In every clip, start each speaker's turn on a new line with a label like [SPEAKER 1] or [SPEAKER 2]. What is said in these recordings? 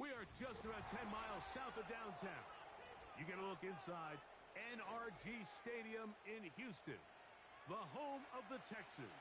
[SPEAKER 1] We are just about 10 miles south of downtown. You get a look inside NRG Stadium in Houston, the home of the Texans.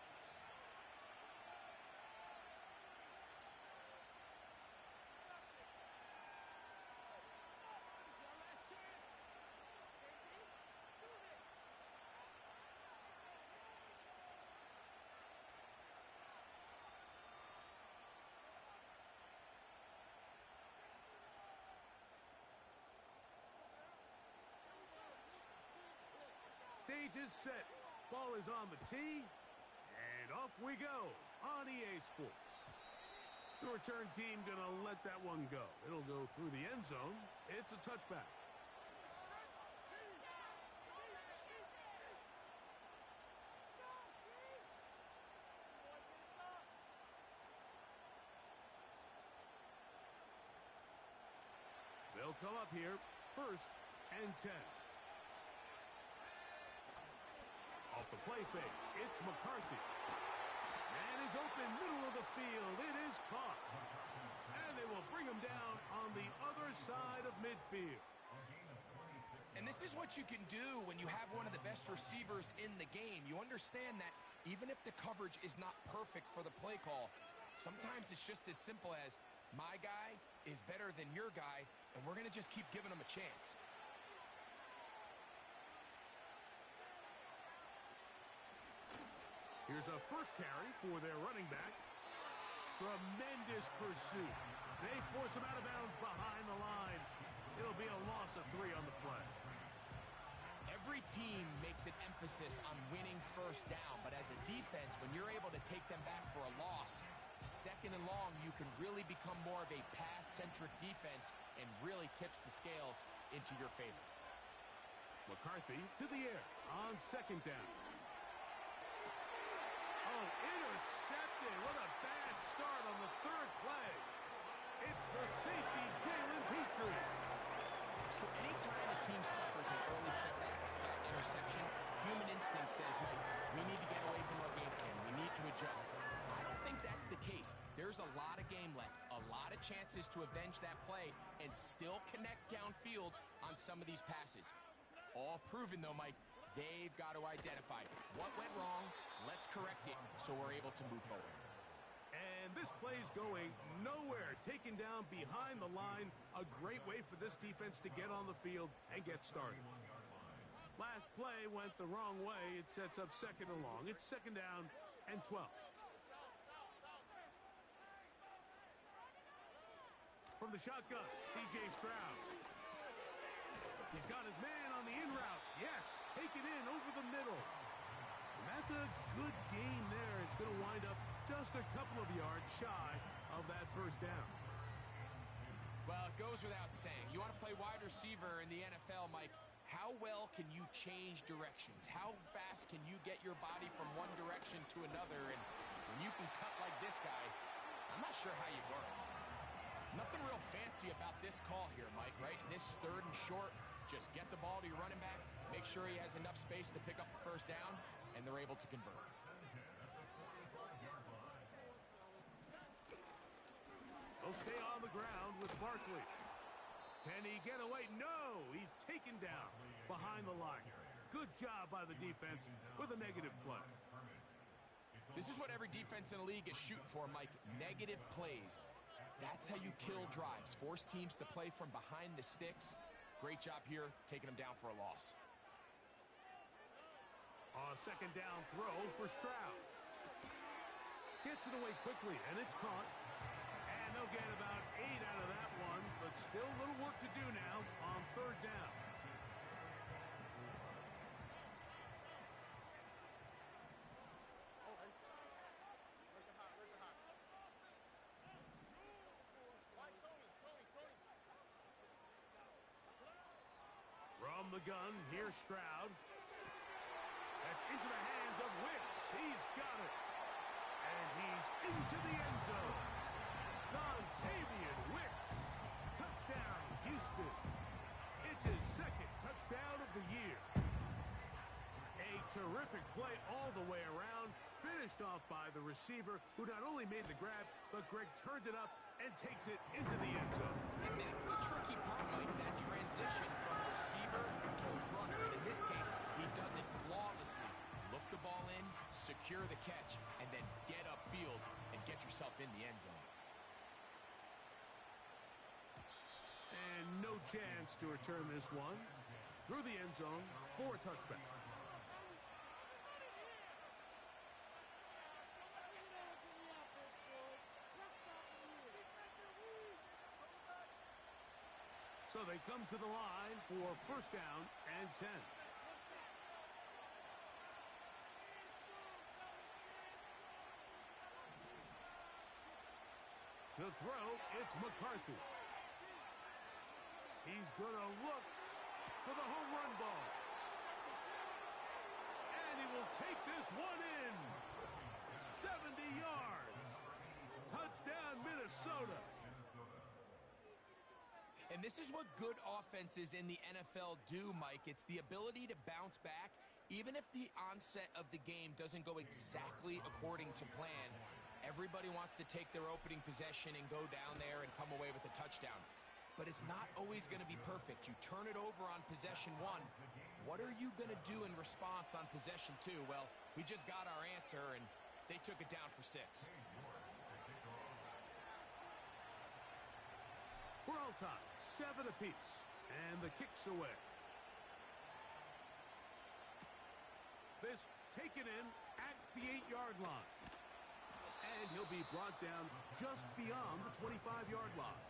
[SPEAKER 1] Stage is set. Ball is on the tee. And off we go on EA Sports. The return team going to let that one go. It'll go through the end zone. It's a touchback. They'll come up here, 1st and 10. Off the play fake, it's McCarthy. Man is open, middle of the field. It is caught. And they will bring him down on the other side of midfield.
[SPEAKER 2] And this is what you can do when you have one of the best receivers in the game. You understand that even if the coverage is not perfect for the play call, sometimes it's just as simple as my guy is better than your guy, and we're going to just keep giving him a chance.
[SPEAKER 1] Here's a first carry for their running back. Tremendous pursuit. They force him out of bounds behind the line. It'll be a loss of 3 on the play.
[SPEAKER 2] Every team makes an emphasis on winning first down, but as a defense, when you're able to take them back for a loss, 2nd and long, you can really become more of a pass-centric defense and really tips the scales into your favor.
[SPEAKER 1] McCarthy to the air on 2nd down. Oh, intercepted. What a bad start on the 3rd play. It's the safety, Jalen Petrie.
[SPEAKER 2] So anytime a team suffers an early setback like that interception, human instinct says, Mike, we need to get away from our game plan. We need to adjust. I don't think that's the case. There's a lot of game left, a lot of chances to avenge that play and still connect downfield on some of these passes. All proven, though, Mike, they've got to identify what went wrong, let's correct it so we're able to move forward.
[SPEAKER 1] And this play's going nowhere. Taken down behind the line. A great way for this defense to get on the field and get started. Last play went the wrong way. It sets up 2nd and long. It's 2nd down and 12. From the shotgun, C.J. Stroud. He's got his man on the in route. Yes, take it in over the middle. And that's a good gain there. It's going to wind up just a couple of yards shy of that 1st down.
[SPEAKER 2] Well, it goes without saying. You want to play wide receiver in the NFL, Mike. How well can you change directions? How fast can you get your body from one direction to another? And when you can cut like this guy, I'm not sure how you work. Nothing real fancy about this call here, Mike, right? This 3rd and short, just get the ball to your running back, make sure he has enough space to pick up the 1st down, and they're able to convert.
[SPEAKER 1] They'll stay on the ground with Barkley. Can he get away? No, he's taken down behind the line. Good job by the defense with a negative play.
[SPEAKER 2] This is what every defense in the league is shooting for, Mike. Negative plays. That's how you kill drives. Force teams to play from behind the sticks. Great job here, taking them down for a loss.
[SPEAKER 1] A 2nd down throw for Stroud. Gets it away quickly, and it's caught. And they'll get about 8 out of that one, but still a little work to do now on 3rd down. From the gun, here's Stroud. That's into the hands of Wicks. He's got it. And he's into the end zone. Dontavian Wicks. Touchdown, Houston. It's his 2nd touchdown of the year. A terrific play all the way around. Finished off by the receiver, who not only made the grab, but Greg turned it up and takes it into the end zone.
[SPEAKER 2] And that's the tricky part, Mike, that transition from receiver to runner. And in this case, he does it flawlessly. Look the ball in, secure the catch, and then get upfield and get yourself in the end zone.
[SPEAKER 1] And no chance to return this one through the end zone for a touchback. So they come to the line for first down and 10. To throw, it's McCarthy. He's going to look for the home run ball. And he will take this one in. 70 yards. Touchdown, Minnesota.
[SPEAKER 2] And this is what good offenses in the NFL do, Mike. It's the ability to bounce back, even if the onset of the game doesn't go exactly according to plan. Everybody wants to take their opening possession and go down there and come away with a touchdown. But it's not always going to be perfect. You turn it over on possession 1. What are you going to do in response on possession 2? Well, we just got our answer, and they took it down for 6.
[SPEAKER 1] We're all tied, 7 apiece, and the kick's away. This taken in at the 8-yard line. And he'll be brought down just beyond the 25-yard line.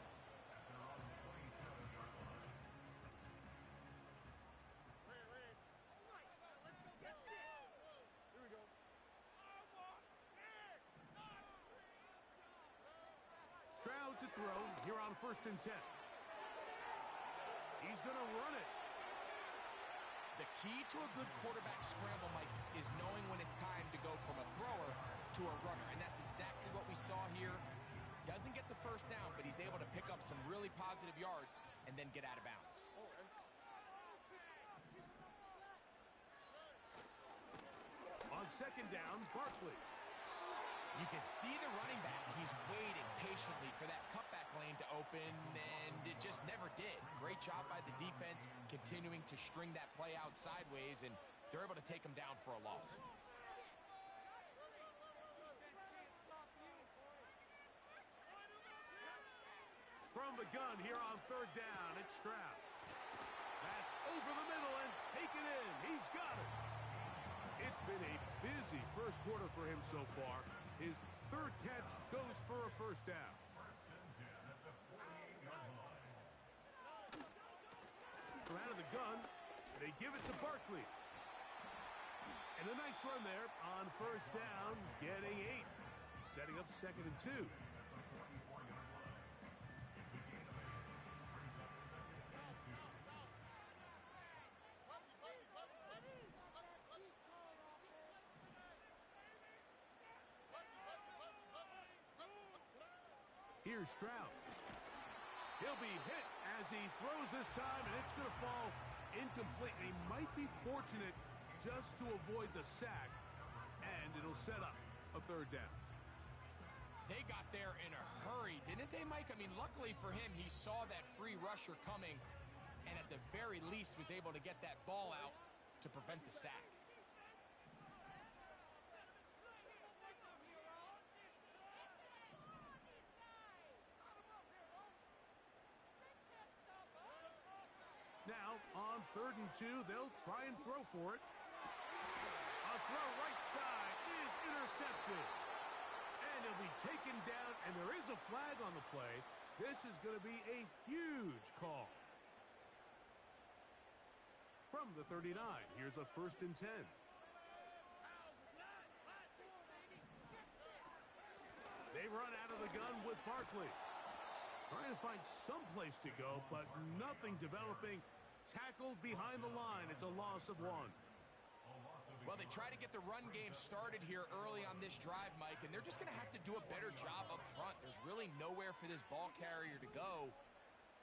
[SPEAKER 1] Stroud to throw here on first and 10. He's going to run it.
[SPEAKER 2] The key to a good quarterback scramble, Mike, is knowing when it's time to go from a thrower to a runner. And that's exactly what we saw here. Doesn't get the first down, but he's able to pick up some really positive yards and then get out of bounds.
[SPEAKER 1] On second down, Barkley.
[SPEAKER 2] You can see the running back. He's waiting patiently for that cutback lane to open, and it just never did. Great job by the defense, continuing to string that play out sideways, and they're able to take him down for a loss.
[SPEAKER 1] From the gun here on third down, it's Stroud. That's over the middle and taken in. He's got it. It's been a busy first quarter for him so far. His third catch goes for a first down. From out of the gun, they give it to Barkley. And a nice run there on first down, getting 8. Setting up second and 2. Here's Stroud. He'll be hit as he throws this time, and it's going to fall incomplete. He might be fortunate just to avoid the sack, and it'll set up a third down.
[SPEAKER 2] They got there in a hurry, didn't they, Mike? I mean, luckily for him, he saw that free rusher coming, and at the very least was able to get that ball out to prevent the sack.
[SPEAKER 1] Now, on third and 2, they'll try and throw for it. A throw right side is intercepted. And he'll be taken down, and there is a flag on the play. This is going to be a huge call. From the 39, here's a first and 10. They run out of the gun with Barkley. Trying to find some place to go, but nothing developing. Tackled behind the line. It's a loss of 1.
[SPEAKER 2] Well, they try to get the run game started here early on this drive, Mike, and they're just going to have to do a better job up front. There's really nowhere for this ball carrier to go.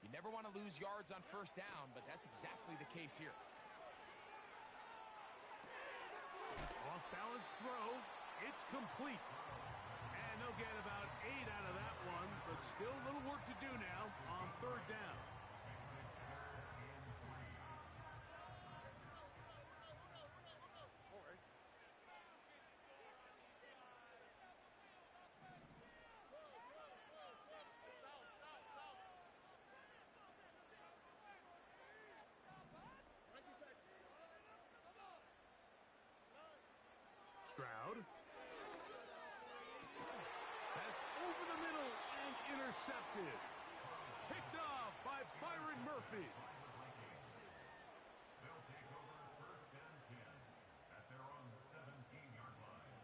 [SPEAKER 2] You never want to lose yards on first down, but that's exactly the case here.
[SPEAKER 1] Off-balance throw. It's complete. And no They'll get about 8 out of that one, but still a little work to do now on third down. Stroud. That's over the middle and intercepted. Picked off by Byron Murphy.
[SPEAKER 3] They'll take over first and 10 at their own 17-yard line.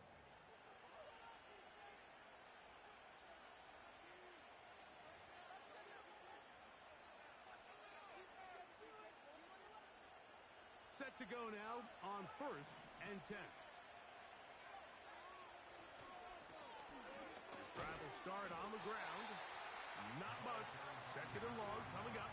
[SPEAKER 1] Set to go now on first and 10. Drive will start on the ground. Not much. Second and long coming up.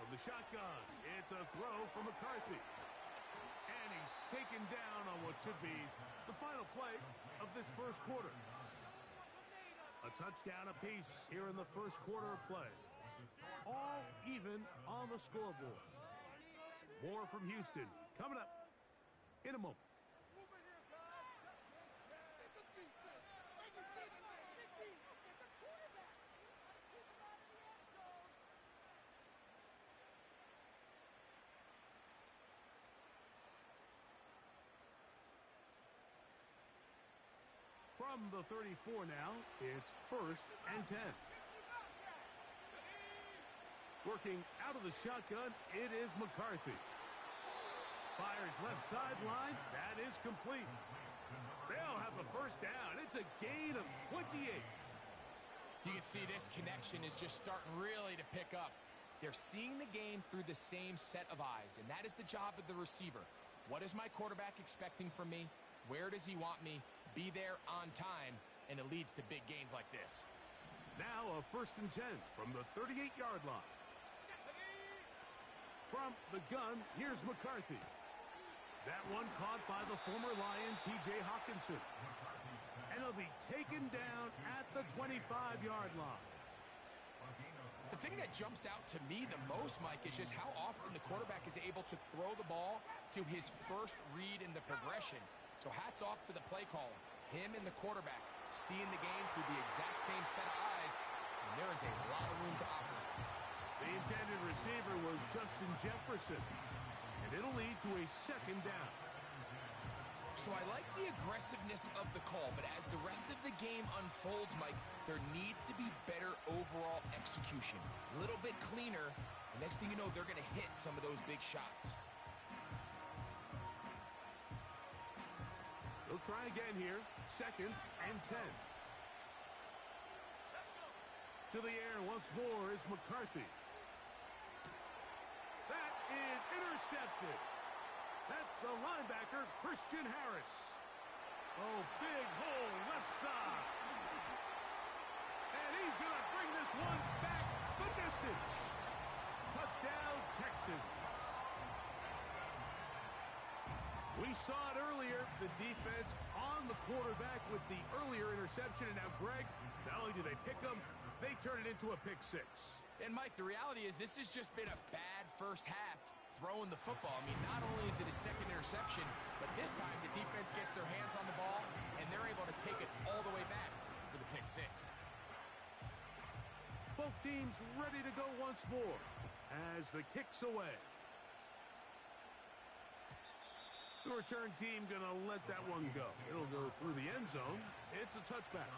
[SPEAKER 1] From the shotgun, it's a throw from McCarthy. And he's taken down on what should be the final play of this first quarter. A touchdown apiece here in the first quarter of play. All even on the scoreboard. More from Houston coming up in a moment. From the 34 now, it's first and 10. Working out of the shotgun, it is McCarthy. Fires left sideline. That is complete. They'll have the first down. It's a gain of 28.
[SPEAKER 2] You can see this connection is just starting really to pick up. They're seeing the game through the same set of eyes, and that is the job of the receiver. What is my quarterback expecting from me? Where does he want me? Be there on time, and it leads to big gains like this.
[SPEAKER 1] Now a first and 10 from the 38-yard line. From the gun, here's McCarthy. That one caught by the former Lion, T.J. Hawkinson. And he'll be taken down at the 25-yard line.
[SPEAKER 2] The thing that jumps out to me the most, Mike, is just how often the quarterback is able to throw the ball to his first read in the progression. So hats off to the play caller. Him and the quarterback seeing the game through the exact same set of eyes, and there is a lot of room to operate.
[SPEAKER 1] The intended receiver was Justin Jefferson, and it'll lead to a second down.
[SPEAKER 2] So I like the aggressiveness of the call, but as the rest of the game unfolds, Mike, there needs to be better overall execution. A little bit cleaner. The next thing you know, they're going to hit some of those big shots.
[SPEAKER 1] They'll try again here. Second and 10. To the air once more is McCarthy. That is intercepted. That's the linebacker, Christian Harris. Oh, big hole left side. And he's going to bring this one back the distance. Touchdown, Texans. We saw it earlier, the defense on the quarterback with the earlier interception. And now, Greg, not only do they pick them, they turn it into a pick six.
[SPEAKER 2] And, Mike, the reality is this has just been a bad first half throwing the football. I mean, not only is it a second interception, but this time the defense gets their hands on the ball, and they're able to take it all the way back for the pick six.
[SPEAKER 1] Both teams ready to go once more as the kick's away. The return team going to let that one go. It'll go through the end zone. It's a touchback.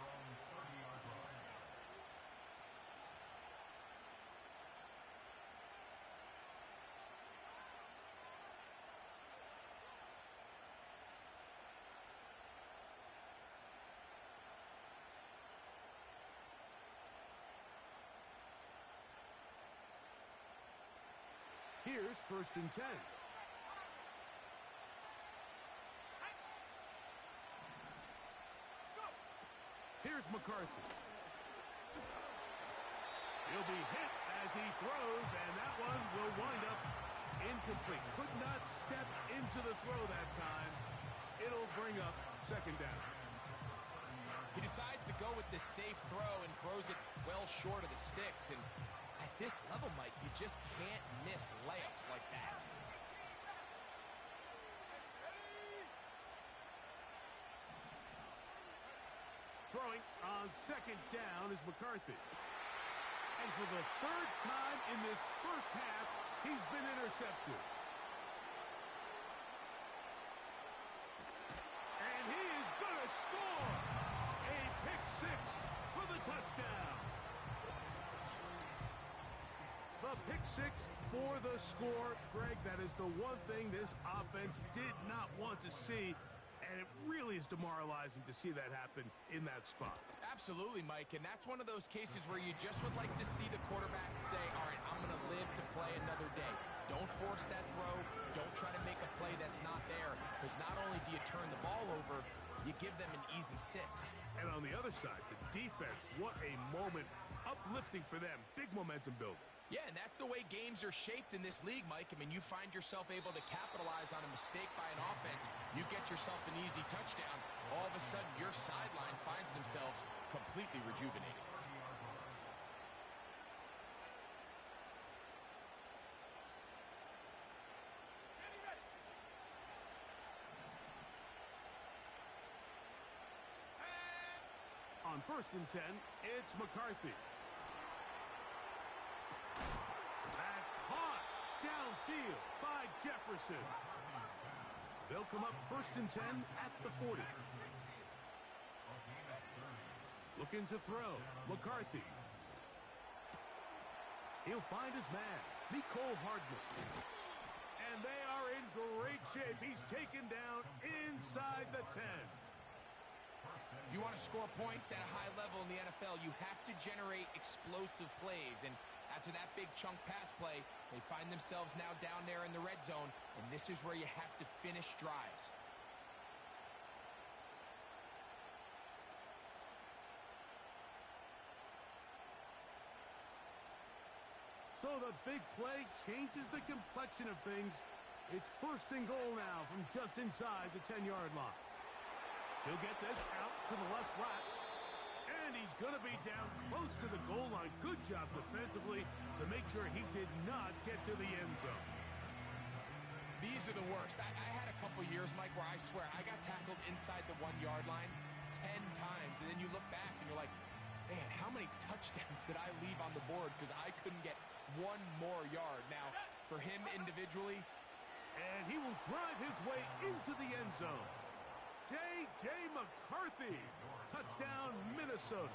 [SPEAKER 1] Here's 1st and 10. Here's McCarthy. He'll be hit as he throws, and that one will wind up incomplete. Could not step into the throw that time. It'll bring up 2nd down.
[SPEAKER 2] He decides to go with this safe throw and throws it well short of the sticks. And at this level, Mike, you just can't miss layups like that.
[SPEAKER 1] Throwing on 2nd down is McCarthy. And for the 3rd time in this first half, he's been intercepted. And he is going to score! A pick 6 for the touchdown. The pick 6 for the score. Greg, that is the one thing this offense did not want to see. And it really is demoralizing to see that happen in that spot.
[SPEAKER 2] Absolutely, Mike, and that's one of those cases where you just would like to see the quarterback say, all right, I'm going to live to play another day. Don't force that throw. Don't try to make a play that's not there, because not only do you turn the ball over, you give them an easy 6.
[SPEAKER 1] And on the other side, the defense, what a moment. Uplifting for them. Big momentum builder.
[SPEAKER 2] Yeah, and that's the way games are shaped in this league, Mike. I mean, you find yourself able to capitalize on a mistake by an offense. You get yourself an easy touchdown. All of a sudden, your sideline finds themselves completely rejuvenated.
[SPEAKER 1] On 1st and 10, it's McCarthy. That's caught downfield by Jefferson. They'll come up 1st and 10 at the 40. Looking to throw. McCarthy. He'll find his man, Mecole Hardman. And they are in great shape. He's taken down inside the 10.
[SPEAKER 2] If you want to score points at a high level in the NFL, you have to generate explosive plays. And after that big chunk pass play, they find themselves now down there in the red zone, and this is where you have to finish drives.
[SPEAKER 1] So the big play changes the complexion of things. It's 1st and goal now from just inside the 10-yard line. He'll get this out to the left flat. And he's going to be down close to the goal line. Good job defensively to make sure he did not get to the end zone.
[SPEAKER 2] These are the worst. I had a couple years, Mike, where I swear I got tackled inside the 1-yard line 10 times. And then you look back and you're like, man, how many touchdowns did I leave on the board because I couldn't get one more yard? Now, for him individually.
[SPEAKER 1] And he will drive his way into the end zone. J.J. McCarthy, touchdown, Minnesota.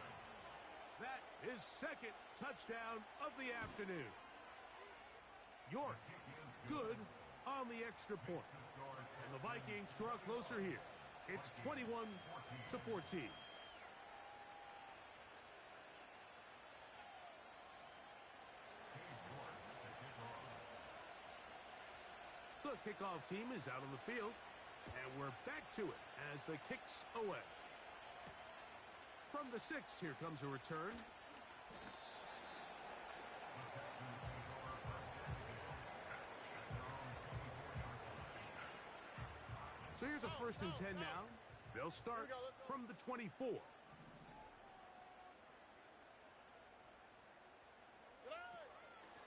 [SPEAKER 1] That is 2nd touchdown of the afternoon. York, good on the extra point. And the Vikings draw closer here. It's 21-14. The kickoff team is out on the field. And we're back to it as the kick's away. From the 6, here comes a return. So here's a 1st and 10 now. They'll start from the 24.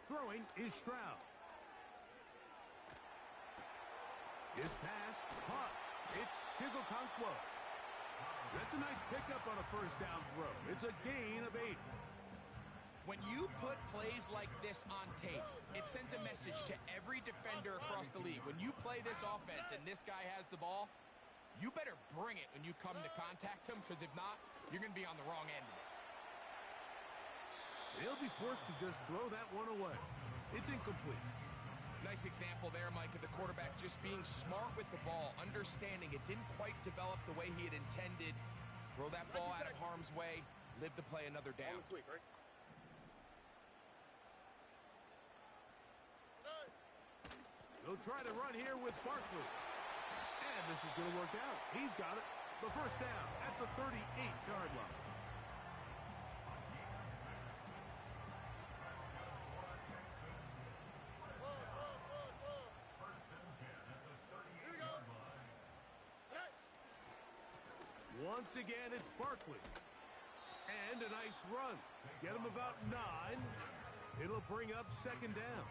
[SPEAKER 1] Throwing is Stroud. His pass caught. It's Chigokonkwo. That's a nice pickup on a 1st down throw. It's a gain of 8.
[SPEAKER 2] When you put plays like this on tape, it sends a message to every defender across the league. When you play this offense and this guy has the ball, you better bring it when you come to contact him, because if not, you're going to be on the wrong end of it.
[SPEAKER 1] He'll be forced to just throw that one away. It's incomplete.
[SPEAKER 2] Nice example there, Mike, of the quarterback just being smart with the ball, understanding it didn't quite develop the way he had intended. Throw that ball out of harm's way, live to play another down.
[SPEAKER 1] He'll try to run here with Barkley. And this is going to work out. He's got it. The first down at the 38-yard line. Once again, it's Barkley. And a nice run. Get him about 9. It'll bring up second down.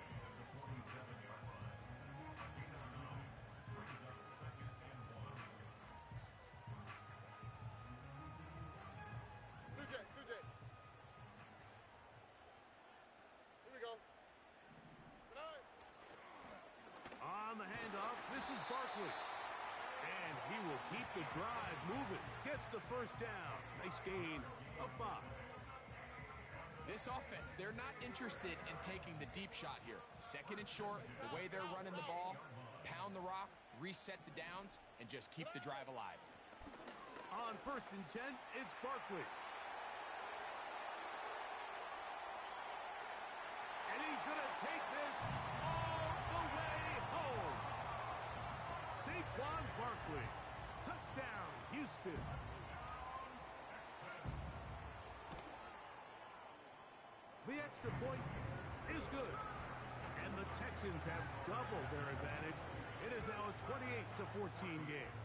[SPEAKER 4] Here we go.
[SPEAKER 1] On the handoff, this is Barkley. And he will keep the drive moving. Gets the first down. Nice gain of 5.
[SPEAKER 2] This offense, they're not interested in taking the deep shot here. Second and short, the way they're running the ball, pound the rock, reset the downs, and just keep the drive alive.
[SPEAKER 1] On first and 10, it's Barkley. And he's going to take this all the way home. Saquon Barkley. Touchdown, Houston. The extra point is good. And the Texans have doubled their advantage. It is now a 28-14 game.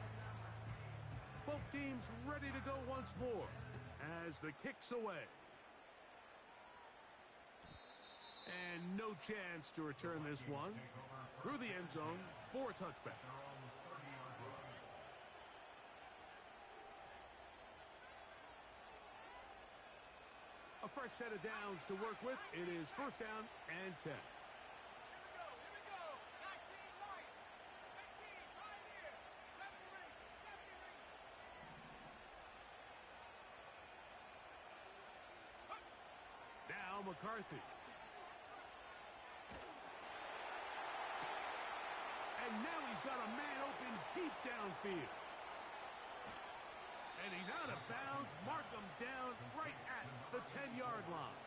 [SPEAKER 1] Both teams ready to go once more as the kick's away. And no chance to return this one through the end zone for a touchback. A fresh set of downs to work with. It is first down and 10. Now McCarthy. And now he's got a man open deep downfield. And he's out of bounds. Mark him down right at the 10-yard line.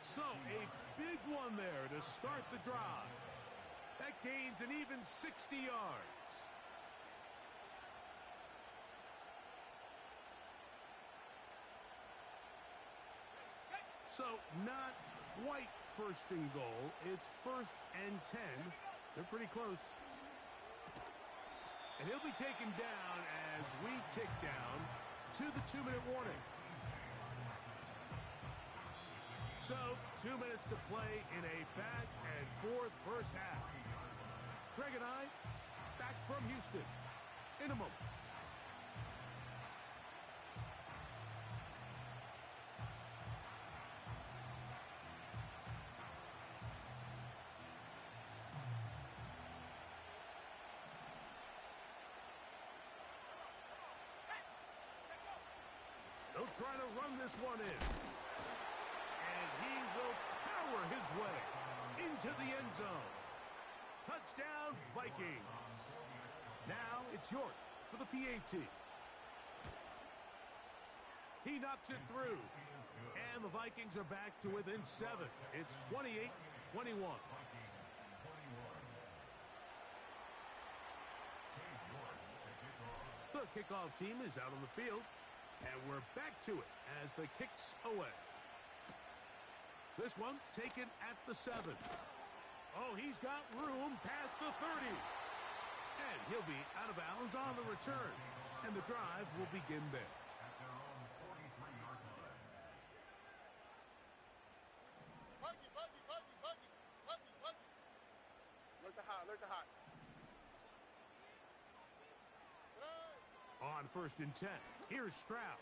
[SPEAKER 1] So a big one there to start the drive. That gains an even 60 yards. So not quite first and goal. It's first and 10. They're pretty close. And he'll be taken down as we tick down to the 2-minute warning. So 2 minutes to play in a back-and-forth first half. Greg and I back from Houston in a moment. They'll try to run this one in. And he will power his way into the end zone. Touchdown, Vikings. Now it's York for the PAT. He knocks it through. And the Vikings are back to within 7. It's 28-21. The kickoff team is out on the field. And we're back to it as the kick's away. This one taken at the 7. Oh, he's got room past the 30. And he'll be out of bounds on the return. And the drive will begin there.
[SPEAKER 3] At their own 43-yard line.
[SPEAKER 4] Buggy. Look to hot.
[SPEAKER 1] On first and 10, here's Stroud.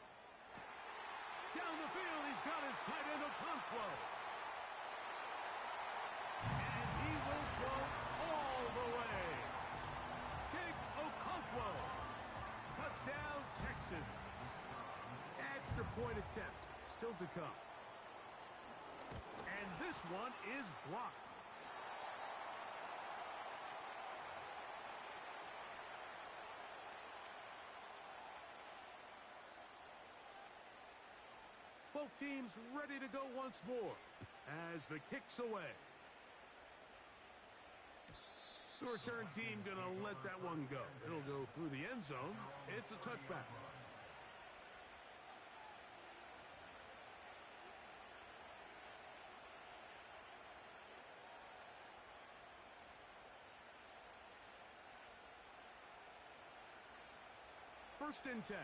[SPEAKER 1] Down the field, he's got his tight end Okonkwo. And he will go all the way. Chig Okonkwo. Touchdown, Texans. Extra point attempt still to come. And this one is blocked. Both teams ready to go once more as the kick's away. The return team going to let that one go. It'll go through the end zone. It's a touchback. First and 10.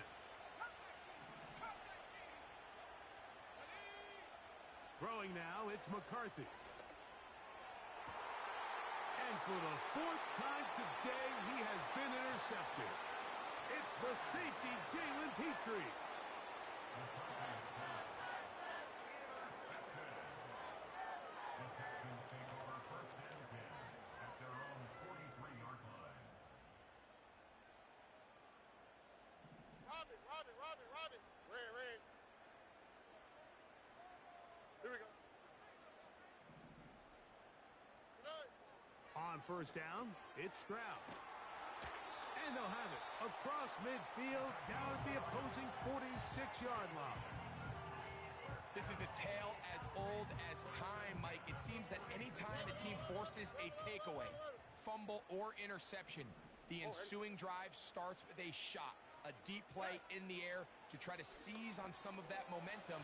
[SPEAKER 1] Throwing now, it's McCarthy. And for the fourth time today, he has been intercepted. It's the safety, Jalen Petrie.
[SPEAKER 3] The Texans take over first and 10 at their own 43-yard line.
[SPEAKER 4] Robin. Red. Here we go.
[SPEAKER 1] On first down, it's Stroud. And they'll have it across midfield, down at the opposing 46-yard line.
[SPEAKER 2] This is a tale as old as time, Mike. It seems that any time the team forces a takeaway, fumble, or interception, the ensuing drive starts with a shot, a deep play in the air to try to seize on some of that momentum.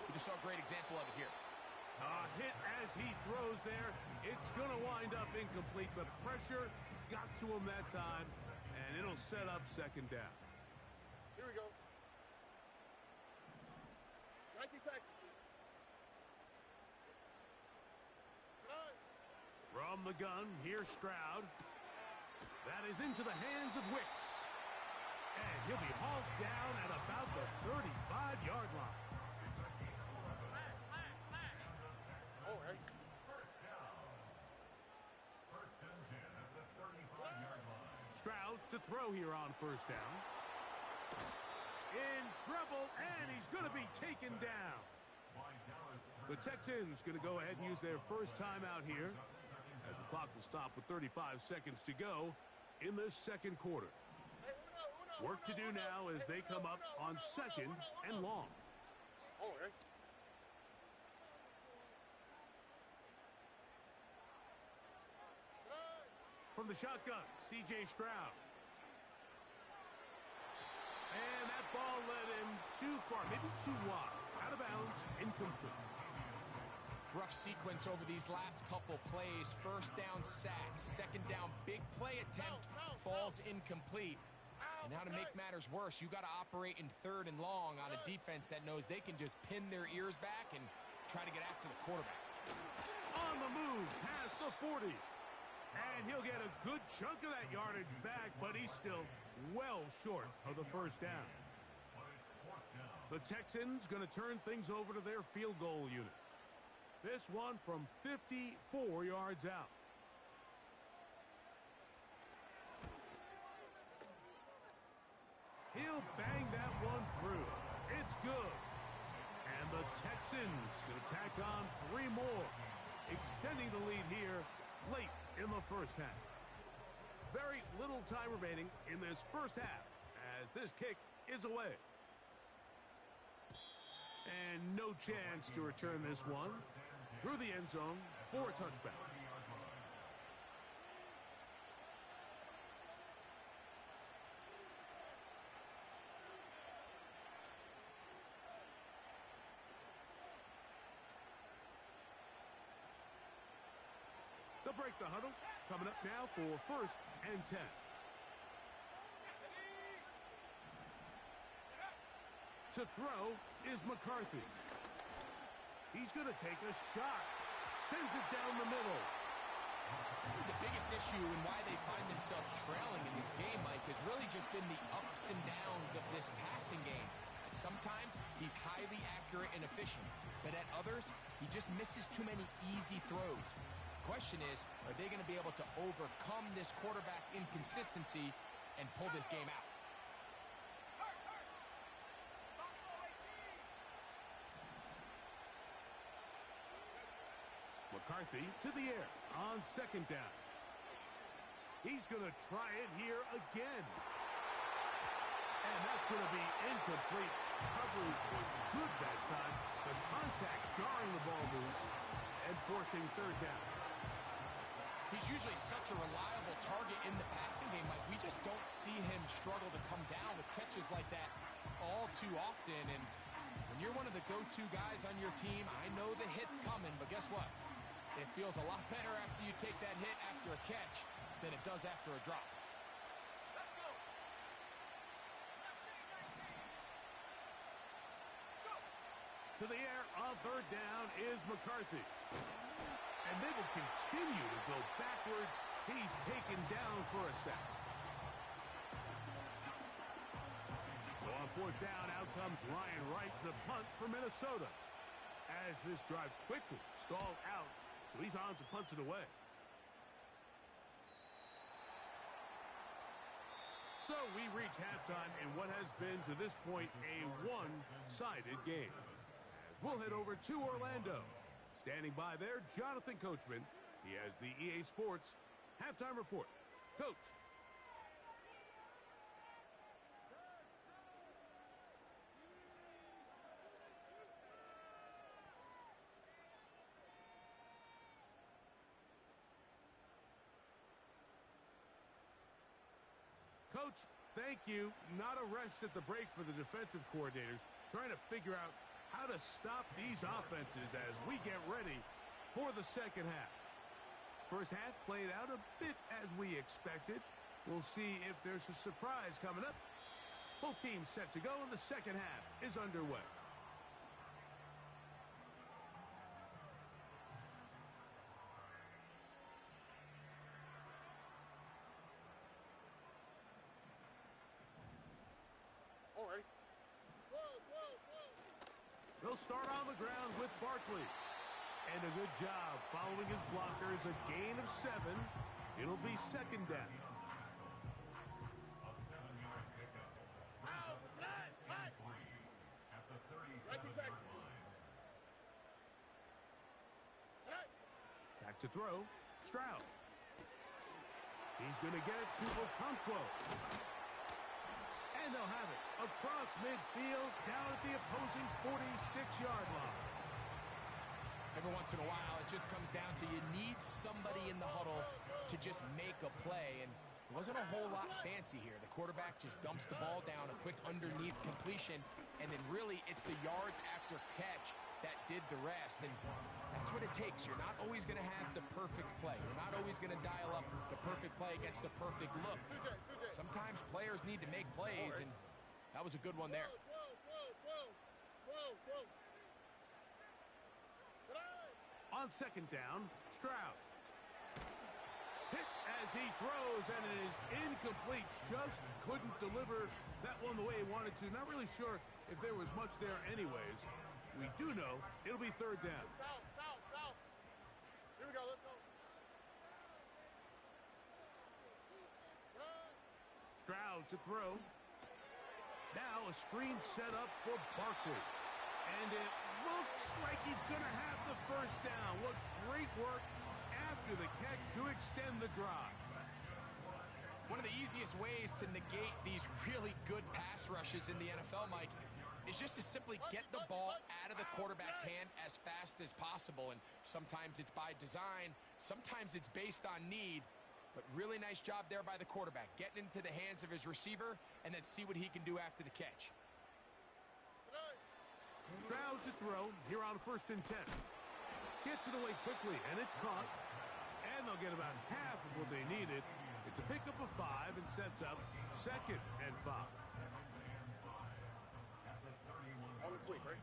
[SPEAKER 2] We just saw a great example of it here.
[SPEAKER 1] A hit as he throws there. It's going to wind up incomplete. The pressure got to him that time, and it'll set up second down.
[SPEAKER 4] Here we go. Nike Texas.
[SPEAKER 1] From the gun, here's Stroud. That is into the hands of Wicks. And he'll be hauled down at about the 35-yard line.
[SPEAKER 3] First down. First and 10 at the 35-yard line.
[SPEAKER 1] Stroud to throw here on first down. In trouble, and he's going to be taken down. The Texans going to go ahead and use their first timeout here as the clock will stop with 35 seconds to go in this second quarter. Work to do now as they come up on second and long. From the shotgun, C.J. Stroud. And that ball led him too far, maybe too wide. Out of bounds, incomplete.
[SPEAKER 2] Rough sequence over these last couple plays. First down sack, second down big play attempt, falls incomplete. And now to make matters worse, you got to operate in third and long on a defense that knows they can just pin their ears back and try to get after the quarterback.
[SPEAKER 1] On the move, past the 40. And he'll get a good chunk of that yardage back, but he's still well short of the first down. The Texans going to turn things over to their field goal unit. This one from 54 yards out. He'll bang that one through. It's good. And the Texans going to tack on 3 more, extending the lead here late in the first half. Very little time remaining in this first half as this kick is away. And no chance to return this one through the end zone for a touchback. They'll break the huddle. Coming up now for first and 10. To throw is McCarthy. He's going to take a shot. Sends it down the middle.
[SPEAKER 2] The biggest issue and why they find themselves trailing in this game, Mike, has really just been the ups and downs of this passing game. And sometimes he's highly accurate and efficient, but at others, he just misses too many easy throws. The question is, are they going to be able to overcome this quarterback inconsistency and pull this game out?
[SPEAKER 1] McCarthy to the air on second down. He's going to try it here again. And that's going to be incomplete. Coverage was good that time. The contact jarring the ball loose and forcing third down.
[SPEAKER 2] He's usually such a reliable target in the passing game. Like, we just don't see him struggle to come down with catches like that all too often. And when you're one of the go-to guys on your team, I know the hit's coming, but guess what? It feels a lot better after you take that hit after a catch than it does after a drop.
[SPEAKER 1] To the air on third down is McCarthy. And they will continue to go backwards. He's taken down for a sack. So on fourth down, out comes Ryan Wright to punt for Minnesota. As this drive quickly stalled out, so he's on to punt it away. So we reach halftime in what has been, to this point, a one-sided game. As we'll head over to Orlando. Standing by there, Jonathan Coachman. He has the EA Sports halftime report. Coach. Coach, thank you. Not a rest at the break for the defensive coordinators, trying to figure out how to stop these offenses as we get ready for the second half. First half played out a bit as we expected. We'll see if there's a surprise coming up. Both teams set to go, and the second half is underway. They'll start on the ground with Barkley. And a good job following his blockers. A gain of 7. It'll be second down.
[SPEAKER 3] A 7-yard pickup. At the 37-yard line.
[SPEAKER 1] Back to throw. Stroud. He's going to get it to Okonkwo. And they'll have it across midfield down at the opposing 46-yard line.
[SPEAKER 2] Every once in a while, it just comes down to you need somebody in the huddle to just make a play. And it wasn't a whole lot fancy here. The quarterback just dumps the ball down, a quick underneath completion, and then really it's the yards after catch that did the rest. And that's what it takes. You're not always going to have the perfect play. You're not always going to dial up the perfect play against the perfect look. Sometimes players need to make plays, and that was a good one there.
[SPEAKER 1] On second down, Stroud. Hit as he throws, and it is incomplete. Just couldn't deliver that one the way he wanted to. Not really sure if there was much there anyways. We do know it'll be third down.
[SPEAKER 4] South. Here we go, let's go.
[SPEAKER 1] Stroud to throw. Now a screen set up for Barkley. And it looks like he's going to have the first down. What great work after the catch to extend the drive.
[SPEAKER 2] One of the easiest ways to negate these really good pass rushes in the NFL, Mike, is just to simply get the ball out of the quarterback's hand as fast as possible. And sometimes it's by design, sometimes it's based on need. But really nice job there by the quarterback, getting into the hands of his receiver and then see what he can do after the catch.
[SPEAKER 1] Stroud to throw here on 1st and 10. Gets it away quickly, and it's caught. And they'll get about half of what they needed. It's a pickup of 5 and sets up 2nd and 5.
[SPEAKER 4] Quick, right?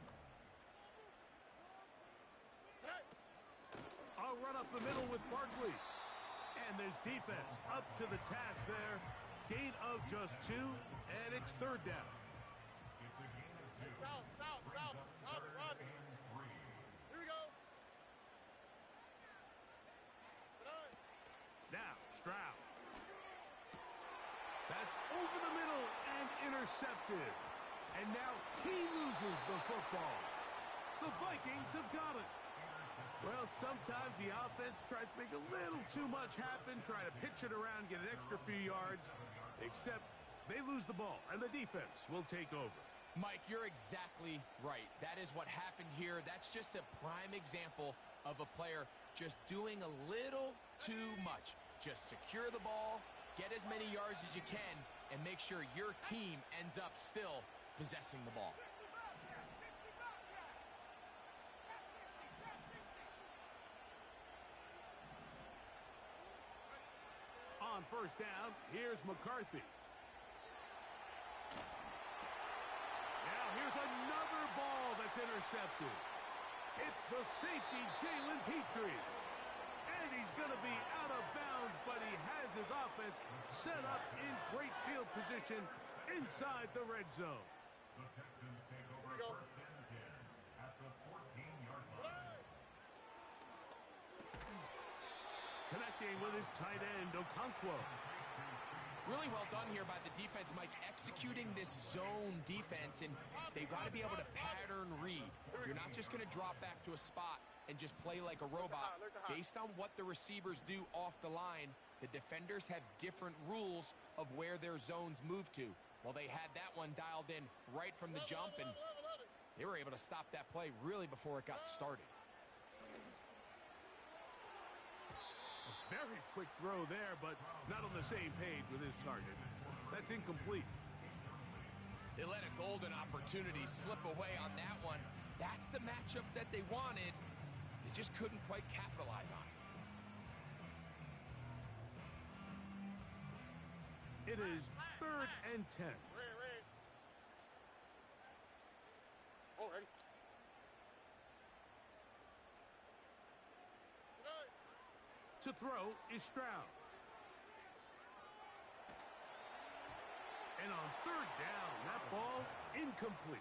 [SPEAKER 1] I'll run up the middle with Barkley. And this defense up to the task there. Gain of just 2, and it's third down.
[SPEAKER 4] South. Robin. Here we go.
[SPEAKER 1] Now, Stroud. That's over the middle and intercepted. And now he loses the football. The Vikings have got it. Well, sometimes the offense tries to make a little too much happen, try to pitch it around, get an extra few yards, except they lose the ball, and the defense will take over.
[SPEAKER 2] Mike, you're exactly right. That is what happened here. That's just a prime example of a player just doing a little too much. Just secure the ball, get as many yards as you can, and make sure your team ends up still possessing the ball.
[SPEAKER 1] On first down, here's McCarthy. Now here's another ball that's intercepted. It's the safety, Jalen Petrie. And he's going to be out of bounds, but he has his offense set up in great field position inside the red zone.
[SPEAKER 3] The Texans take over first and 10 at the 14-yard line.
[SPEAKER 1] Connecting with his tight end, Okonkwo.
[SPEAKER 2] Really well done here by the defense, Mike, executing this zone defense, and they've got to be able to pattern read. You're not just going to drop back to a spot and just play like a robot. Based on what the receivers do off the line, the defenders have different rules of where their zones move to. Well, they had that one dialed in right from the jump, and they were able to stop that play really before it got started.
[SPEAKER 1] Very quick throw there, but not on the same page with his target. That's incomplete.
[SPEAKER 2] They let a golden opportunity slip away on that one. That's the matchup that they wanted. They just couldn't quite capitalize on
[SPEAKER 1] it.
[SPEAKER 2] it.
[SPEAKER 1] It is 3rd and 10.
[SPEAKER 4] Already.
[SPEAKER 1] To throw is Stroud. And on 3rd down, that ball incomplete.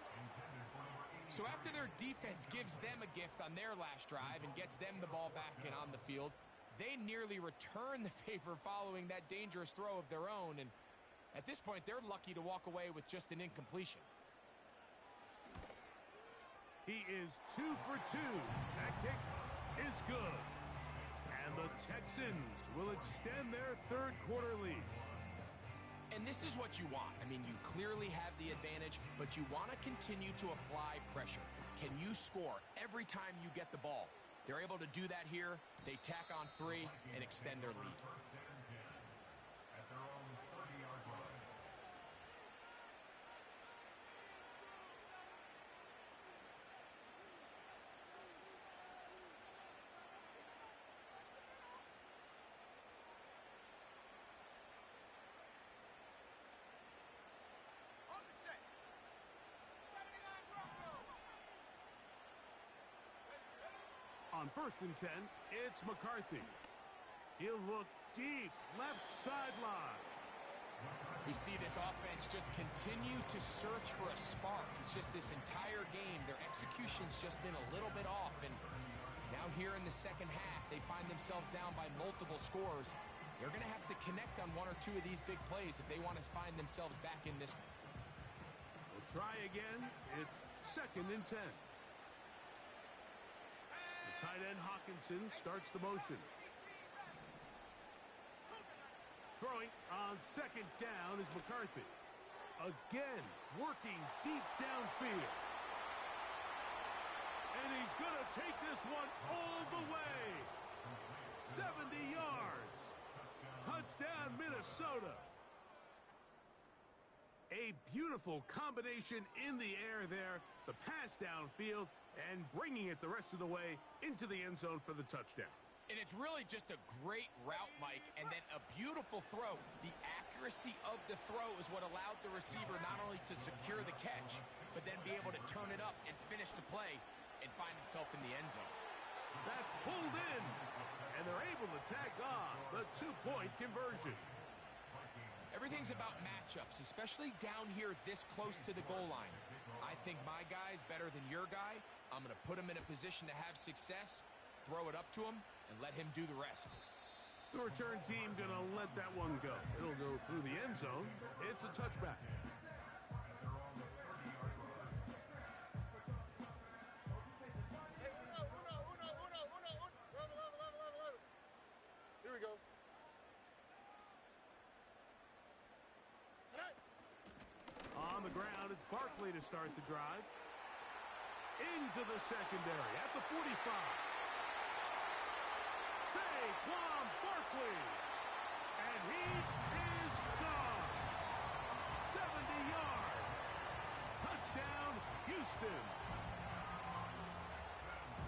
[SPEAKER 2] So after their defense gives them a gift on their last drive and gets them the ball back and on the field, they nearly return the favor following that dangerous throw of their own. And at this point, they're lucky to walk away with just an incompletion.
[SPEAKER 1] He is 2 for 2. That kick is good. And the Texans will extend their 3rd quarter lead.
[SPEAKER 2] And this is what you want. I mean, you clearly have the advantage, but you want to continue to apply pressure. Can you score every time you get the ball? They're able to do that here. They tack on 3 and extend their lead.
[SPEAKER 3] At their own 30-yard line.
[SPEAKER 1] On 1st and 10, it's McCarthy. He'll look deep, left sideline.
[SPEAKER 2] We see this offense just continue to search for a spark. It's just this entire game, their execution's just been a little bit off. And now here in the second half, they find themselves down by multiple scores. They're going to have to connect on 1 or 2 of these big plays if they want to find themselves back in this one.
[SPEAKER 1] We'll try again. It's 2nd and 10. Tight end Hawkinson starts the motion. Throwing on 2nd down is McCarthy. Again, working deep downfield. And he's going to take this one all the way. 70 yards. Touchdown, Minnesota. A beautiful combination in the air there. The pass downfield and bringing it the rest of the way into the end zone for the touchdown.
[SPEAKER 2] And it's really just a great route, Mike, and then a beautiful throw. The accuracy of the throw is what allowed the receiver not only to secure the catch, but then be able to turn it up and finish the play and find himself in the end zone.
[SPEAKER 1] That's pulled in, and they're able to tack on the 2-point conversion.
[SPEAKER 2] Everything's about matchups, especially down here this close to the goal line. I think my guy's better than your guy. I'm going to put him in a position to have success, throw it up to him, and let him do the rest.
[SPEAKER 1] The return team going to let that one go. It'll go through the end zone. It's a touchback.
[SPEAKER 4] Here we go.
[SPEAKER 1] On the ground. It's Barkley to start the drive. Into the secondary at the 45. Saquon Barkley. And he is gone. 70 yards. Touchdown, Houston.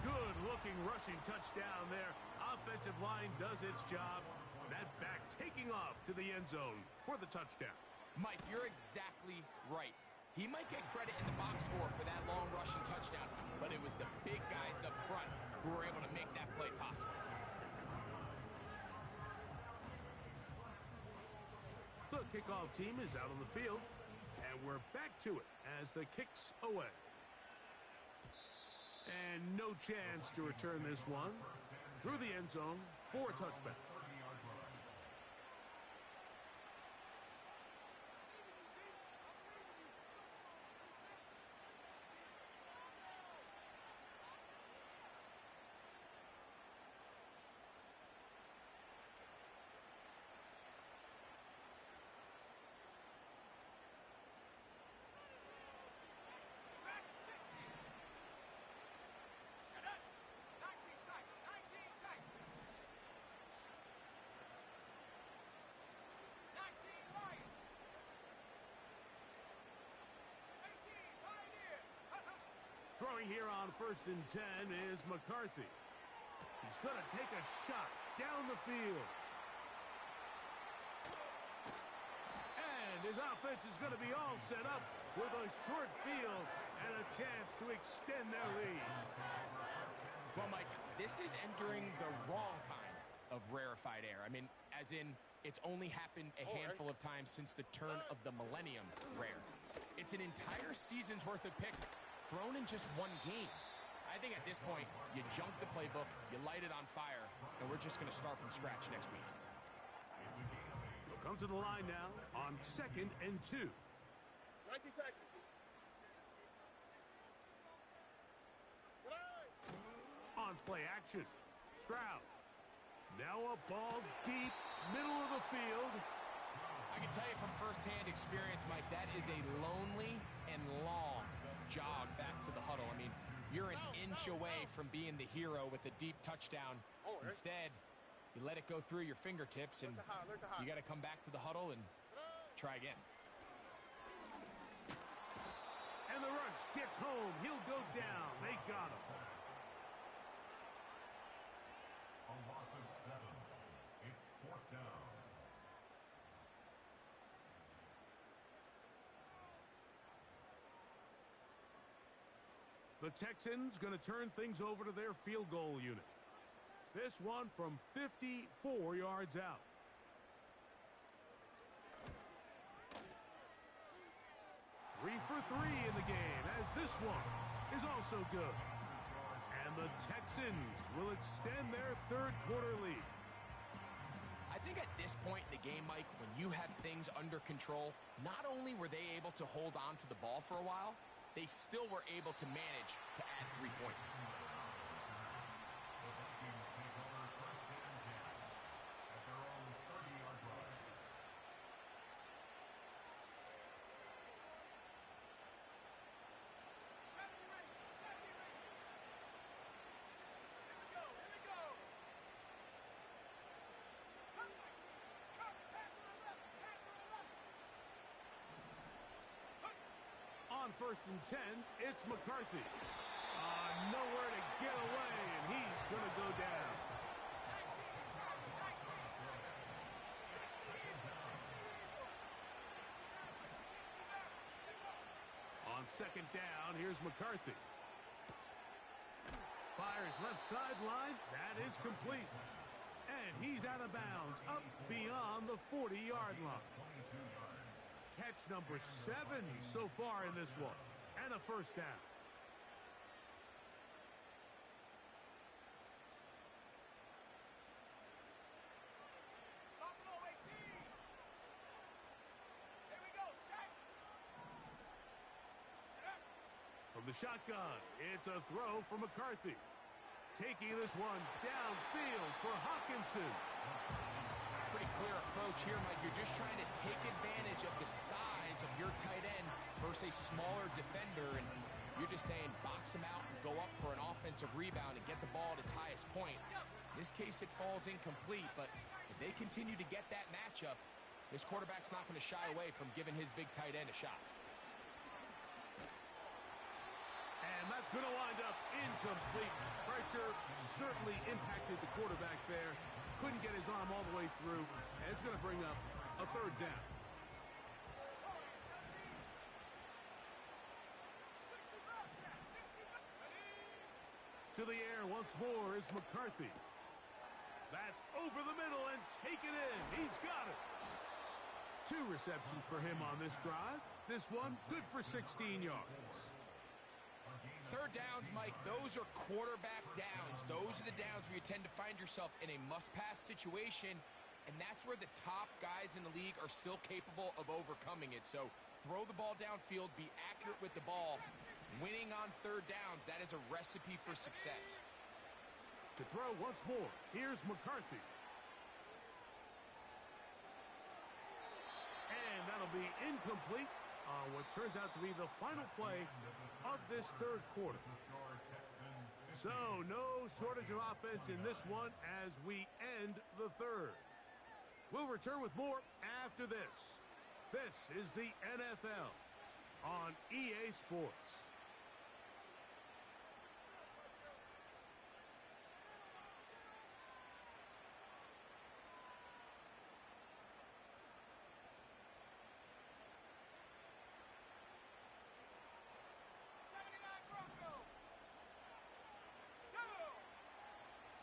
[SPEAKER 1] Good-looking rushing touchdown there. Offensive line does its job. That back taking off to the end zone for the touchdown.
[SPEAKER 2] Mike, you're exactly right. He might get credit in the box score for that long rushing touchdown, but it was the big guys up front who were able to make that play possible.
[SPEAKER 1] The kickoff team is out on the field, and we're back to it as the kick's away. And no chance to return this one through the end zone for a touchback. Throwing here on 1st and 10 is McCarthy. He's going to take a shot down the field. And his offense is going to be all set up with a short field and a chance to extend their lead.
[SPEAKER 2] Well, Mike, this is entering the wrong kind of rarefied air. I mean, as in, it's only happened a handful of times since the turn of the millennium rare. It's an entire season's worth of picks thrown in just one game. I think at this point, you junk the playbook, you light it on fire, and we're just going to start from scratch next week.
[SPEAKER 1] We'll come to the line now on 2nd and 2.
[SPEAKER 4] 19 Texas.
[SPEAKER 1] On play action, Stroud. Now a ball deep, middle of the field.
[SPEAKER 2] I can tell you from firsthand experience, Mike, that is a lonely and long jog back to the huddle. I mean, you're an inch away from being the hero with a deep touchdown. Instead, you let it go through your fingertips, and you got to come back to the huddle and try again.
[SPEAKER 1] And the rush gets home. He'll go down. They got him.
[SPEAKER 3] A loss of 7. It's 4th down.
[SPEAKER 1] The Texans going to turn things over to their field goal unit. This one from 54 yards out. Three for 3 in the game, as this one is also good. And the Texans will extend their third-quarter lead.
[SPEAKER 2] I think at this point in the game, Mike, when you have things under control, not only were they able to hold on to the ball for a while, they still were able to manage to add 3 points.
[SPEAKER 1] On 1st and 10, it's McCarthy. Nowhere to get away, and he's going to go down. On 2nd down, here's McCarthy. Fires left sideline. That is complete. And he's out of bounds, up beyond the 40-yard line. Catch number 7 so far in this one, and a 1st down. From the shotgun, it's a throw for McCarthy. Taking this one downfield for Hawkinson.
[SPEAKER 2] Pretty clear approach here, Mike. You're just trying to take advantage of the size of your tight end versus a smaller defender, and you're just saying box him out and go up for an offensive rebound and get the ball at its highest point. In this case, it falls incomplete, but if they continue to get that matchup, this quarterback's not going to shy away from giving his big tight end a shot.
[SPEAKER 1] And that's going to wind up incomplete. Pressure certainly impacted the quarterback there. Couldn't get his arm all the way through, and it's going to bring up a third down. To the air once more is McCarthy. That's over the middle and taken in. He's got it. 2 receptions for him on this drive. This one good for 16 yards.
[SPEAKER 2] Third downs, Mike, those are quarterback downs. Those are the downs where you tend to find yourself in a must-pass situation, and that's where the top guys in the league are still capable of overcoming it. So throw the ball downfield, be accurate with the ball. Winning on third downs, that is a recipe for success.
[SPEAKER 1] To throw once more, here's McCarthy. And that'll be incomplete on what turns out to be the final play of this third quarter. So no shortage of offense in this one as we end the third. We'll return with more after this. This is the NFL on EA Sports.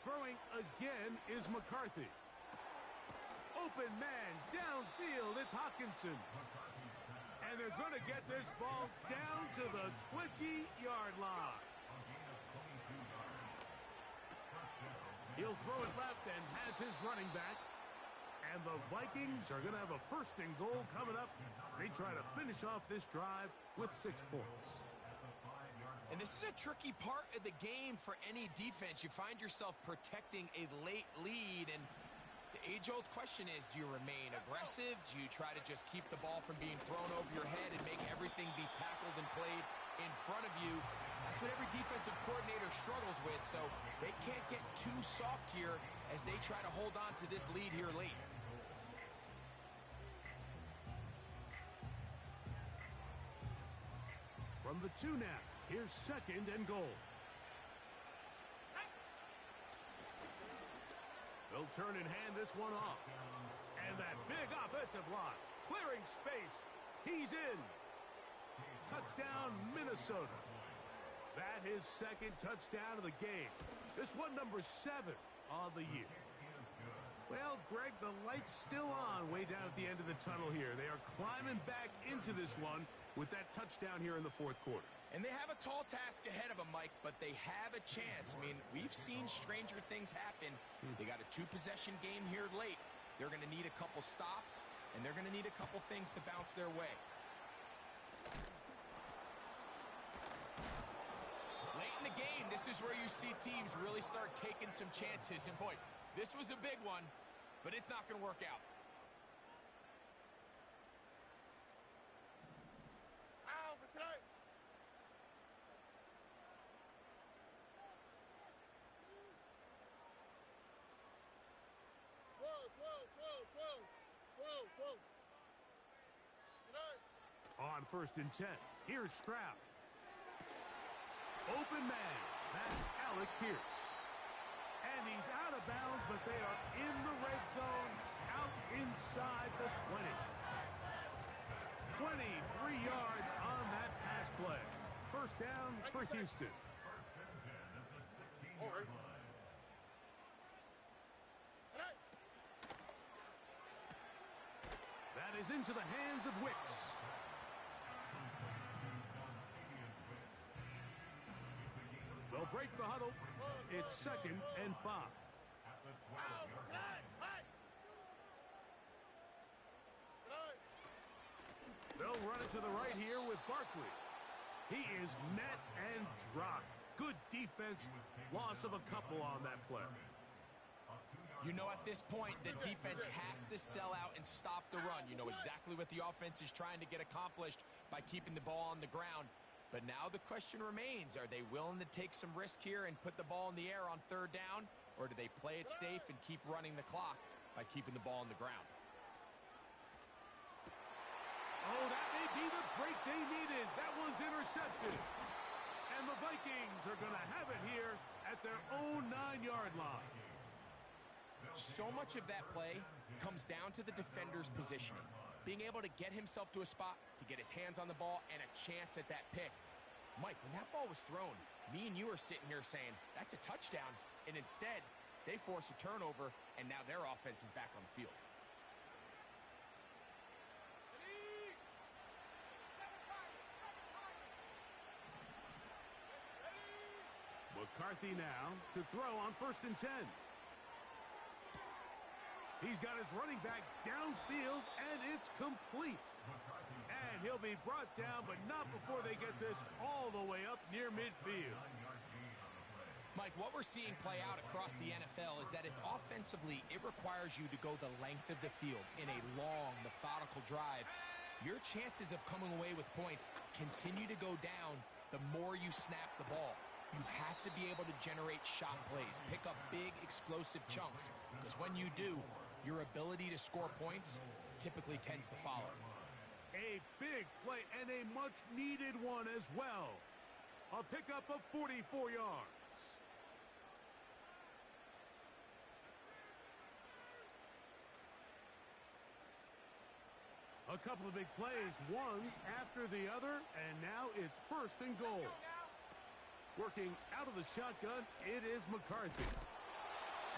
[SPEAKER 1] Throwing again is McCarthy. Open man downfield, it's Hawkinson. And they're going to get this ball down to the 20-yard line. He'll throw it left and has his running back. And the Vikings are going to have a first and goal coming up. They try to finish off this drive with 6 points.
[SPEAKER 2] And this is a tricky part of the game for any defense. You find yourself protecting a late lead, and the age-old question is, do you remain aggressive? Do you try to just keep the ball from being thrown over your head and make everything be tackled and played in front of you? That's what every defensive coordinator struggles with, so they can't get too soft here as they try to hold on to this lead here late.
[SPEAKER 1] From the 2 now. Here's second and goal. They'll turn and hand this one off. And that big offensive line. Clearing space. He's in. Touchdown, Minnesota. That is second touchdown of the game. This one number 7 on the year. Well, Greg, the light's still on way down at the end of the tunnel here. They are climbing back into this one with that touchdown here in the fourth quarter.
[SPEAKER 2] And they have a tall task ahead of them, Mike, but they have a chance. I mean, we've seen stranger things happen. They got a 2-possession game here late. They're going to need a couple stops, and they're going to need a couple things to bounce their way. Late in the game, this is where you see teams really start taking some chances. And, boy, this was a big one, but it's not going to work out.
[SPEAKER 1] On first and 10, here's Stroud. Open man, that's Alec Pierce. And he's out of bounds, but they are in the red zone, out inside the 20. 23 yards on that pass play. First down for Houston. That is into the hands of Wicks. They'll break the huddle. It's second and 5. They'll run it to the right here with Barkley. He is met and dropped. Good defense. Loss of a couple on that play.
[SPEAKER 2] You know at this point, the defense has to sell out and stop the run. You know exactly what the offense is trying to get accomplished by keeping the ball on the ground. But now the question remains, are they willing to take some risk here and put the ball in the air on third down? Or do they play it safe and keep running the clock by keeping the ball on the ground?
[SPEAKER 1] Oh, that may be the break they needed. That one's intercepted. And the Vikings are going to have it here at their own 9-yard line.
[SPEAKER 2] So much of that play comes down to the defender's positioning. Being able to get himself to a spot, to get his hands on the ball, and a chance at that pick. Mike, when that ball was thrown, me and you are sitting here saying, that's a touchdown. And instead, they force a turnover, and now their offense is back on the field.
[SPEAKER 1] McCarthy now to throw on 1st and 10. He's got his running back downfield, and it's complete. And he'll be brought down, but not before they get this all the way up near midfield.
[SPEAKER 2] Mike, what we're seeing play out across the NFL is that if offensively it requires you to go the length of the field in a long, methodical drive, your chances of coming away with points continue to go down the more you snap the ball. You have to be able to generate shot plays, pick up big, explosive chunks, because when you do, your ability to score points typically tends to follow.
[SPEAKER 1] A big play and a much-needed one as well. A pickup of 44 yards. A couple of big plays, one after the other, and now it's 1st and goal. Working out of the shotgun, it is McCarthy.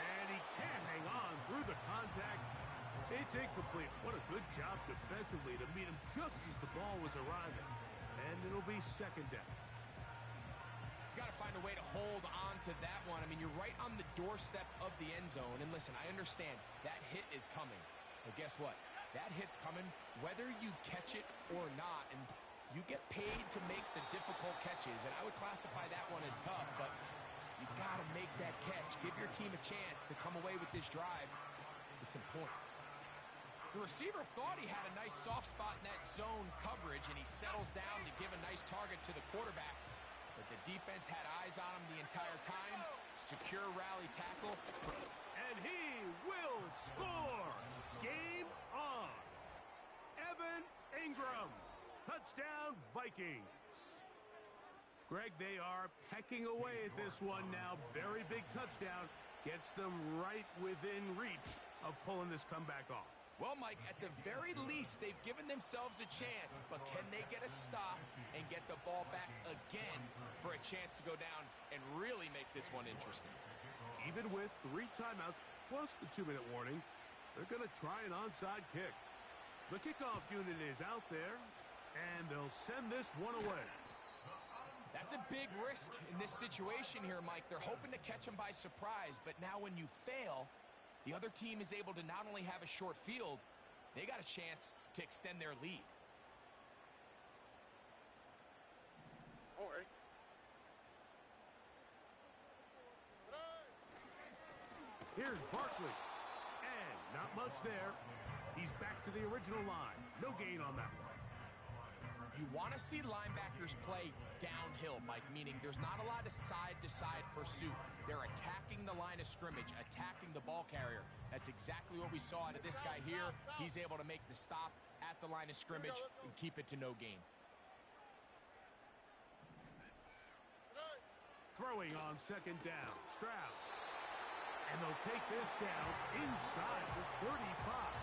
[SPEAKER 1] And he can't hang on through the contact. It's incomplete. What a good job defensively to meet him just as the ball was arriving. And it'll be 2nd down.
[SPEAKER 2] He's got to find a way to hold on to that one. I mean, you're right on the doorstep of the end zone. And listen, I understand that hit is coming. But guess what? That hit's coming whether you catch it or not. And you get paid to make the difficult catches, and I would classify that one as tough, but you got to make that catch. Give your team a chance to come away with this drive with some points. The receiver thought he had a nice soft spot in that zone coverage, and he settles down to give a nice target to the quarterback, but the defense had eyes on him the entire time. Secure rally tackle.
[SPEAKER 1] And he will score. Game on. Evan Ingram. Touchdown, Vikings. Greg, they are pecking away at this one now. Very big touchdown. Gets them right within reach of pulling this comeback off.
[SPEAKER 2] Well, Mike, at the very least, they've given themselves a chance. But can they get a stop and get the ball back again for a chance to go down and really make this one interesting?
[SPEAKER 1] Even with 3 timeouts plus the 2-minute warning, they're going to try an onside kick. The kickoff unit is out there. And they'll send this one away.
[SPEAKER 2] That's a big risk in this situation here, Mike. They're hoping to catch them by surprise, but now when you fail, the other team is able to not only have a short field, they got a chance to extend their lead.
[SPEAKER 4] All right.
[SPEAKER 1] Here's Barkley. And not much there. He's back to the original line. No gain on that one.
[SPEAKER 2] You want to see linebackers play downhill, Mike, meaning there's not a lot of side-to-side pursuit. They're attacking the line of scrimmage, attacking the ball carrier. That's exactly what we saw out of this guy here. He's able to make the stop at the line of scrimmage and keep it to no gain.
[SPEAKER 1] Throwing on 2nd down, Stroud. And they'll take this down inside the 35.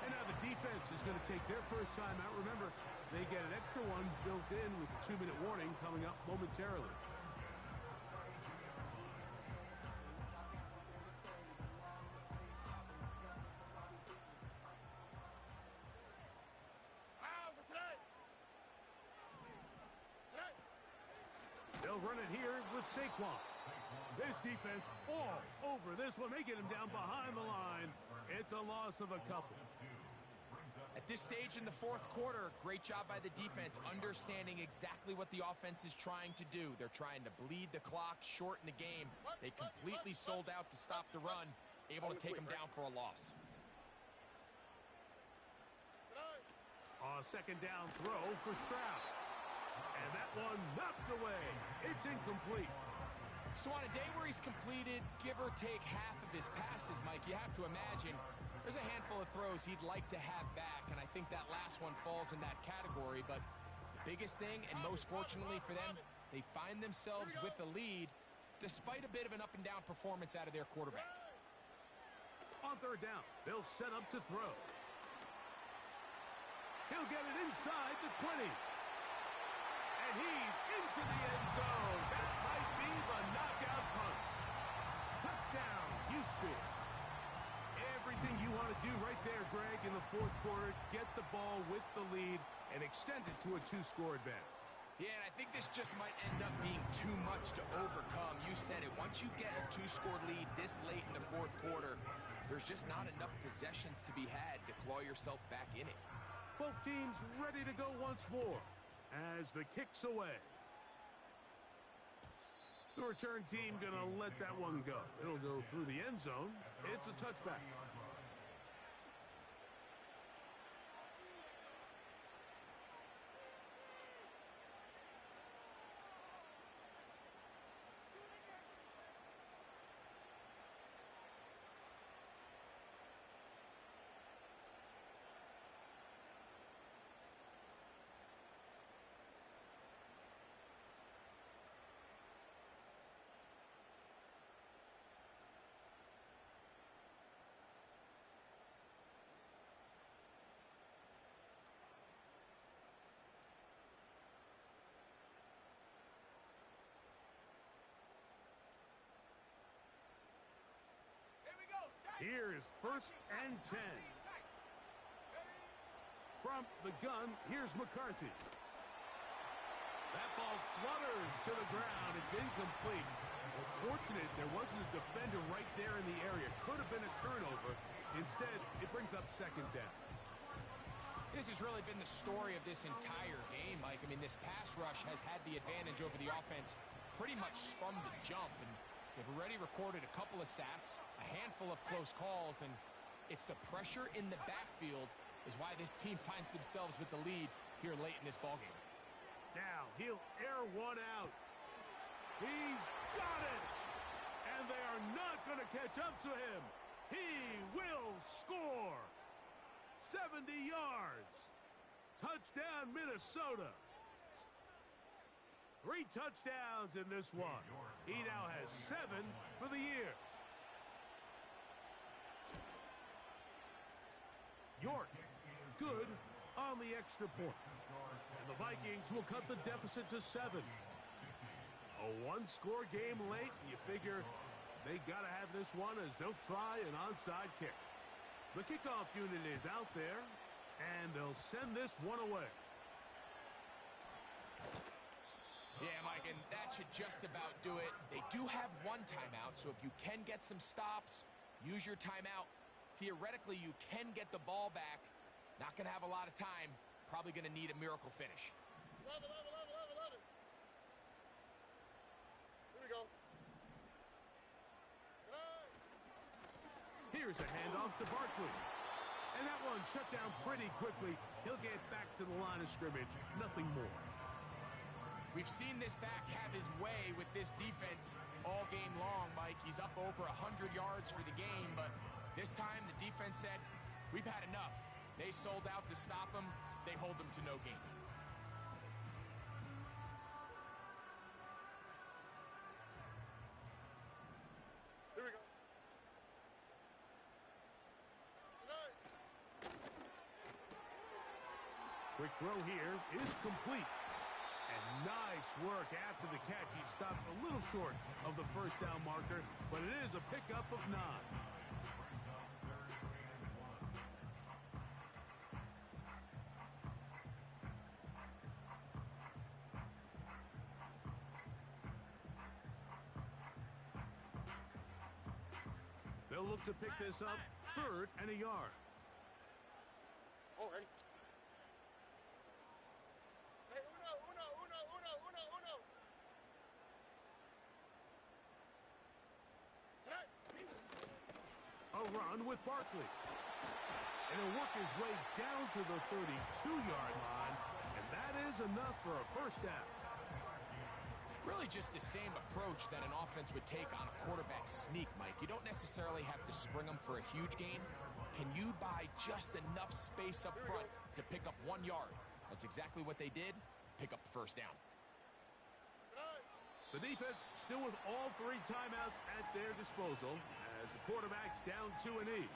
[SPEAKER 1] And now the defense is going to take their first time out. Remember, they get an extra one built in with the 2-minute warning coming up momentarily. They'll run it here with Saquon. This defense all over this one. They get him down behind the line. It's a loss of a couple.
[SPEAKER 2] At this stage in the fourth quarter, great job by the defense understanding exactly what the offense is trying to do. They're trying to bleed the clock, shorten the game. They completely sold out to stop the run, able to take them down for a loss.
[SPEAKER 1] A second down throw for Stroud. And that one knocked away. It's incomplete.
[SPEAKER 2] So on a day where he's completed, give or take half of his passes, Mike, you have to imagine there's a handful of throws he'd like to have back, and I think that last one falls in that category. But the biggest thing, and most fortunately for them, they find themselves with a lead despite a bit of an up-and-down performance out of their quarterback.
[SPEAKER 1] On third down, they'll set up to throw. He'll get it inside the 20. And he's into the end zone. That might be the knockout punch. Touchdown, Houston. Everything you want to do right there, Greg, in the fourth quarter, get the ball with the lead and extend it to a two-score advantage.
[SPEAKER 2] Yeah, and I think this just might end up being too much to overcome. You said it. Once you get a two-score lead this late in the fourth quarter, there's just not enough possessions to be had to claw yourself back in it.
[SPEAKER 1] Both teams ready to go once more as the kick's away. The return team going to let that one go. It'll go through the end zone. It's a touchback. Here is first and 10. From the gun, here's McCarthy. That ball flutters to the ground. It's incomplete. Well, fortunate there wasn't a defender right there in the area. Could have been a turnover. Instead, it brings up second down.
[SPEAKER 2] This has really been the story of this entire game, Mike. I mean, this pass rush has had the advantage over the offense pretty much from the jump. And they've already recorded a couple of sacks, a handful of close calls, and it's the pressure in the backfield is why this team finds themselves with the lead here late in this ballgame.
[SPEAKER 1] Now, he'll air one out. He's got it! And they are not going to catch up to him. He will score! 70 yards. Touchdown, Minnesota. 3 touchdowns in this one. He now has 7 for the year. York, good on the extra point. And the Vikings will cut the deficit to 7. A one-score game late, and you figure they got to have this one as they'll try an onside kick. The kickoff unit is out there, and they'll send this one away.
[SPEAKER 2] Yeah, Mike, and that should just about do it. They do have one timeout, so if you can get some stops, use your timeout. Theoretically, you can get the ball back. Not going to have a lot of time. Probably going to need a miracle finish.
[SPEAKER 4] Love it. Here we go.
[SPEAKER 1] Here's a handoff to Barkley. And that one shut down pretty quickly. He'll get back to the line of scrimmage. Nothing more.
[SPEAKER 2] We've seen this back have his way with this defense all game long, Mike. He's up over 100 yards for the game, but this time the defense said, we've had enough. They sold out to stop him. They hold him to no gain.
[SPEAKER 4] Here we go.
[SPEAKER 1] Quick throw here is complete. And nice work after the catch. He stopped a little short of the first down marker, but it is a pickup of 9. They'll look to pick this up 3rd and a yard.
[SPEAKER 4] Already. Hey, uno. Set.
[SPEAKER 1] A run with Barkley. And he'll work his way down to the 32-yard line, and that is enough for a first down.
[SPEAKER 2] Really just the same approach that an offense would take on a quarterback sneak, Mike. You don't necessarily have to spring them for a huge gain. Can you buy just enough space up front to pick up 1 yard? That's exactly what they did. Pick up the first down.
[SPEAKER 1] The defense still with all 3 timeouts at their disposal as the quarterback's down 2 and E.